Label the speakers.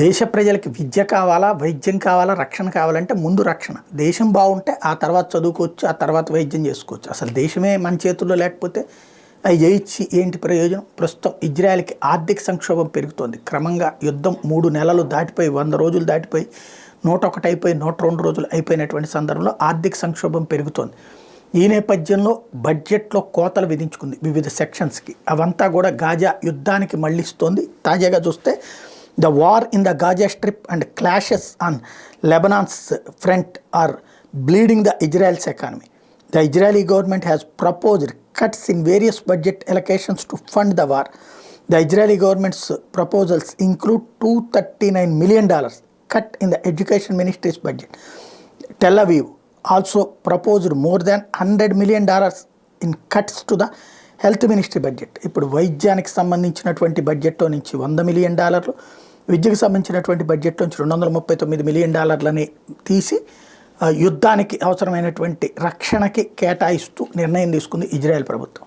Speaker 1: దేశ ప్రజలకి విద్య కావాలా, వైద్యం కావాలా, రక్షణ కావాలంటే ముందు రక్షణ. దేశం బాగుంటే ఆ తర్వాత చదువుకోవచ్చు, ఆ తర్వాత వైద్యం చేసుకోవచ్చు. అసలు దేశమే మన చేతుల్లో లేకపోతే అవి జయించి ఏంటి ప్రయోజనం? ప్రస్తుతం ఇజ్రాయెల్కి ఆర్థిక సంక్షోభం పెరుగుతోంది. క్రమంగా యుద్ధం 3 నెలలు దాటిపోయి 100 రోజులు దాటిపోయి 101 అయిపోయి 102 రోజులు అయిపోయినటువంటి సందర్భంలో ఆర్థిక సంక్షోభం పెరుగుతోంది. ఈ నేపథ్యంలో బడ్జెట్లో కోతలు విధించుకుంది వివిధ సెక్షన్స్కి. అవంతా కూడా గాజా యుద్ధానికి మళ్లిస్తోంది. తాజాగా చూస్తే the war in the Gaza Strip and clashes on Lebanon's front are bleeding the Israel's economy. The Israeli government has proposed cuts in various budget allocations to fund the war. The Israeli government's proposals include $239 million cut in the education ministry's budget. Tel Aviv also proposed more than $100 million in cuts to the health ministry budget. ఇప్పుడు వైద్యానికి సంబంధించినటువంటి బడ్జెట్లో నుంచి $100 million, విద్యకు సంబంధించినటువంటి budget నుంచి $239 million తీసి యుద్ధానికి అవసరమైనటువంటి రక్షణకి కేటాయిస్తూ నిర్ణయం తీసుకుంది ఇజ్రాయెల్ ప్రభుత్వం.